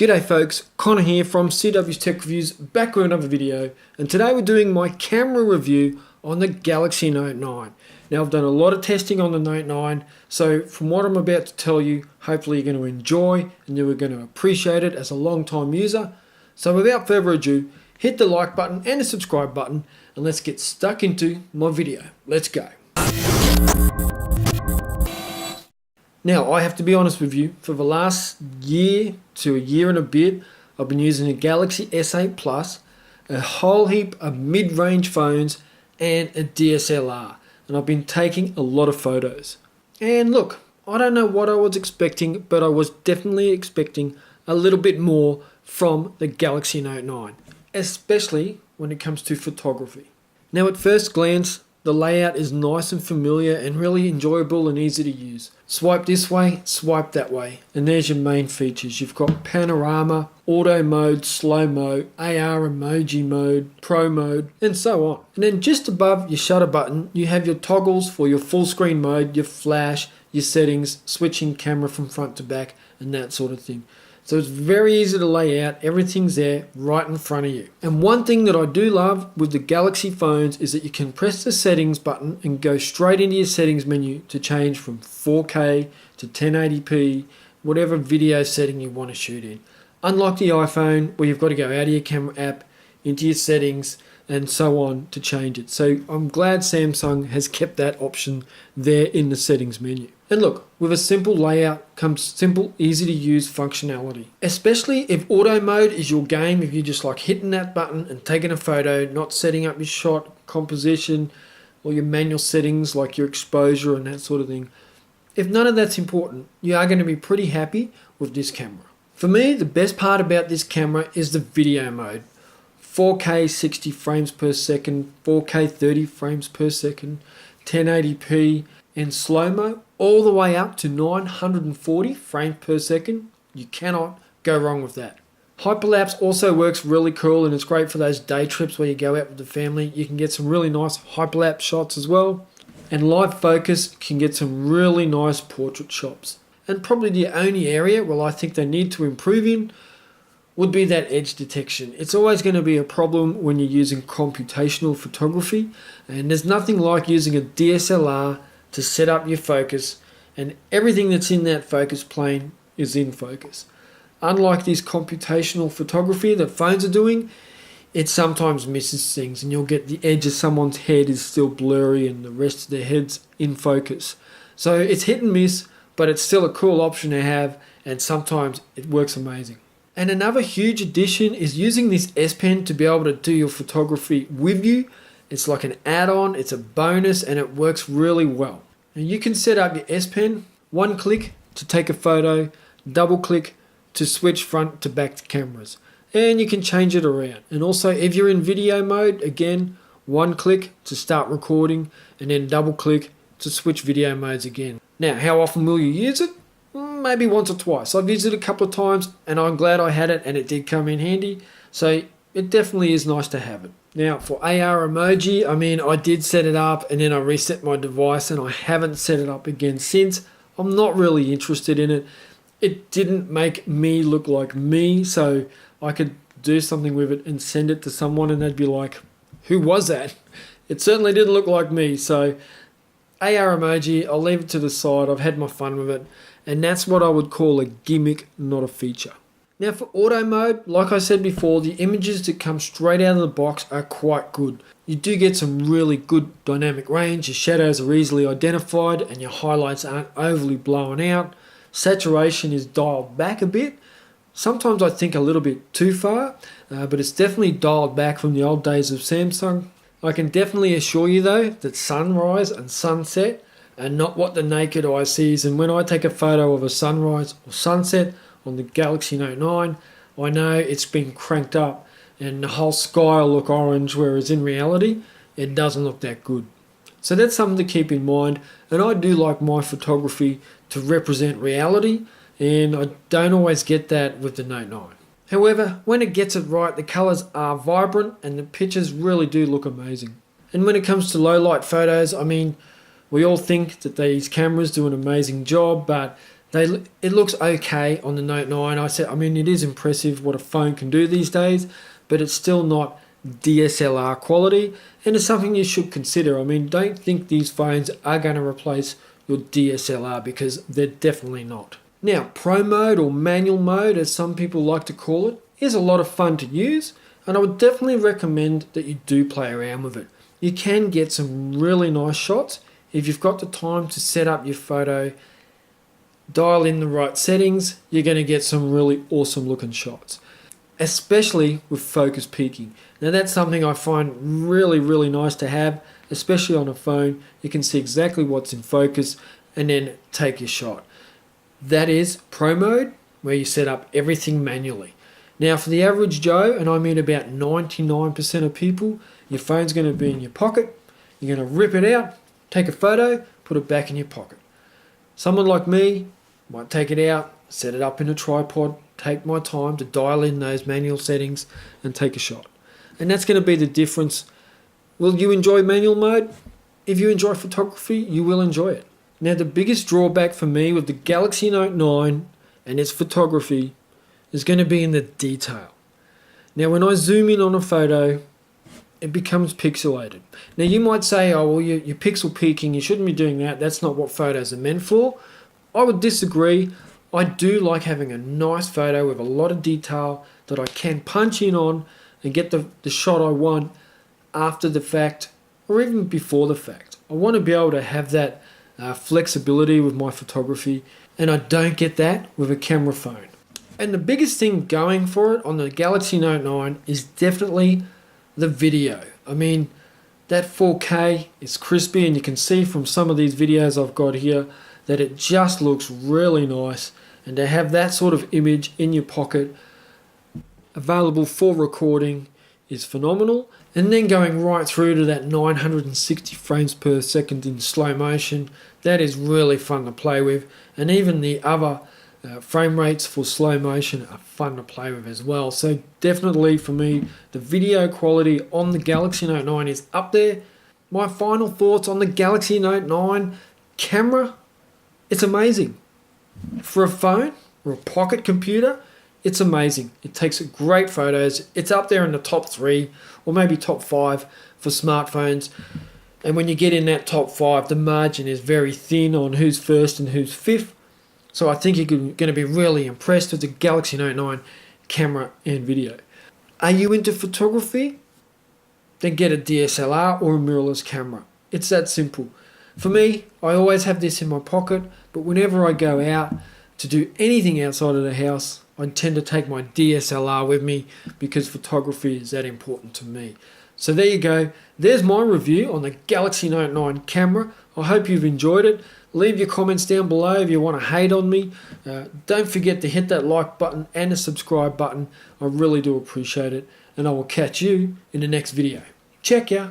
G'day folks, Connor here from CW's Tech Reviews, back with another video, and today we're doing my camera review on the Galaxy Note 9. Now I've done a lot of testing on the Note 9, so from what I'm about to tell you, hopefully you're going to enjoy and you're going to appreciate it as a long-time user. So without further ado, hit the like button and the subscribe button, and let's get stuck into my video. Let's go. Now, I have to be honest with you, for the last year to a year and a bit, I've been using a Galaxy S8 Plus, a whole heap of mid-range phones, and a DSLR. And I've been taking a lot of photos. And look, I don't know what I was expecting, but I was definitely expecting a little bit more from the Galaxy Note 9, especially when it comes to photography. Now, at first glance, the layout is nice and familiar and really enjoyable and easy to use. Swipe this way, swipe that way, and there's your main features. You've got panorama, auto mode, slow mo, AR emoji mode, pro mode, and so on. And then just above your shutter button, you have your toggles for your full screen mode, your flash, your settings, switching camera from front to back, and that sort of thing. So it's very easy to lay out, everything's there right in front of you. And one thing that I do love with the Galaxy phones is that you can press the settings button and go straight into your settings menu to change from 4K to 1080p, whatever video setting you want to shoot in. Unlike the iPhone, where you've got to go out of your camera app, into your settings, and so on to change it. So I'm glad Samsung has kept that option there in the settings menu. And look, with a simple layout comes simple, easy to use functionality. Especially if auto mode is your game, if you're just like hitting that button and taking a photo, not setting up your shot, composition, or your manual settings like your exposure and that sort of thing. If none of that's important, you are going to be pretty happy with this camera. For me, the best part about this camera is the video mode. 4K 60 frames per second, 4K 30 frames per second, 1080p, and slow-mo all the way up to 940 frames per second. You cannot go wrong with that. Hyperlapse also works really cool, and it's great for those day trips where you go out with the family. You can get some really nice hyperlapse shots as well. And live focus can get some really nice portrait shots. And probably the only area where I think they need to improve in would be that edge detection. It's always going to be a problem when you're using computational photography, and there's nothing like using a DSLR to set up your focus, and everything that's in that focus plane is in focus. Unlike this computational photography that phones are doing, it sometimes misses things, and you'll get the edge of someone's head is still blurry and the rest of their head's in focus. So it's hit and miss, but it's still a cool option to have, and sometimes it works amazing. And another huge addition is using this S Pen to be able to do your photography with you. It's like an add-on, it's a bonus, and it works really well. And you can set up your S Pen, one click to take a photo, double click to switch front to back cameras. And you can change it around. And also if you're in video mode, again, one click to start recording, and then double click to switch video modes again. Now, how often will you use it? Maybe once or twice. I've used it a couple of times and I'm glad I had it, and it did come in handy. So it definitely is nice to have it. Now for AR emoji, I did set it up and then I reset my device, and I haven't set it up again since. I'm not really interested in it. It didn't make me look like me, so I could do something with it and send it to someone and they'd be like, who was that? It certainly didn't look like me. So AR emoji, I'll leave it to the side. I've had my fun with it. And that's what I would call a gimmick, not a feature. Now for auto mode, like I said before, the images that come straight out of the box are quite good. You do get some really good dynamic range, your shadows are easily identified and your highlights aren't overly blown out. Saturation is dialed back a bit. Sometimes I think a little bit too far, but it's definitely dialed back from the old days of Samsung. I can definitely assure you though that sunrise and sunset are not what the naked eye sees, and when I take a photo of a sunrise or sunset on the Galaxy Note 9, I know it's been cranked up and the whole sky will look orange, whereas in reality it doesn't look that good. So that's something to keep in mind, and I do like my photography to represent reality, and I don't always get that with the Note 9. However, when it gets it right, the colours are vibrant and the pictures really do look amazing. And when it comes to low light photos, we all think that these cameras do an amazing job, but It looks okay on the Note 9. I mean, it is impressive what a phone can do these days, but it's still not DSLR quality, and it's something you should consider. I mean, don't think these phones are going to replace your DSLR, because they're definitely not. Now, Pro mode, or manual mode as some people like to call it, is a lot of fun to use, and I would definitely recommend that you do play around with it. You can get some really nice shots if you've got the time to set up your photo, dial in the right settings. You're going to get some really awesome looking shots, especially with focus peaking. Now that's something I find really nice to have, especially on a phone. You can see exactly what's in focus and then take your shot. That is Pro mode, where you set up everything manually. Now for the average Joe, and I mean about 99% of people, your phone's going to be in your pocket. You're going to rip it out, take a photo, put it back in your pocket. Someone like me might take it out, set it up in a tripod, take my time to dial in those manual settings and take a shot. And that's going to be the difference. Will you enjoy manual mode? If you enjoy photography, you will enjoy it. Now the biggest drawback for me with the Galaxy Note 9 and its photography is going to be in the detail. Now when I zoom in on a photo, it becomes pixelated. Now you might say, oh well, you're pixel peaking, you shouldn't be doing that, that's not what photos are meant for. I would disagree. I do like having a nice photo with a lot of detail that I can punch in on and get the shot I want after the fact, or even before the fact. I want to be able to have that flexibility with my photography, and I don't get that with a camera phone. And the biggest thing going for it on the Galaxy Note 9 is definitely the video. I mean, that 4K is crispy, and you can see from some of these videos I've got here that it just looks really nice. And to have that sort of image in your pocket available for recording is phenomenal. And then going right through to that 960 frames per second in slow motion, that is really fun to play with. And even the other frame rates for slow motion are fun to play with as well. So definitely for me, the video quality on the Galaxy Note 9 is up there. My final thoughts on the Galaxy Note 9 camera, it's amazing. For a phone or a pocket computer, it's amazing. It takes great photos. It's up there in the top 3 or maybe top 5 for smartphones. And when you get in that top 5, the margin is very thin on who's first and who's fifth. So I think you're going to be really impressed with the Galaxy Note 9 camera and video. Are you into photography? Then get a DSLR or a mirrorless camera. It's that simple. For me, I always have this in my pocket, but whenever I go out to do anything outside of the house, I tend to take my DSLR with me because photography is that important to me. So there you go. There's my review on the Galaxy Note 9 camera. I hope you've enjoyed it. Leave your comments down below if you want to hate on me. Don't forget to hit that like button and the subscribe button. I really do appreciate it. And I will catch you in the next video. Check ya.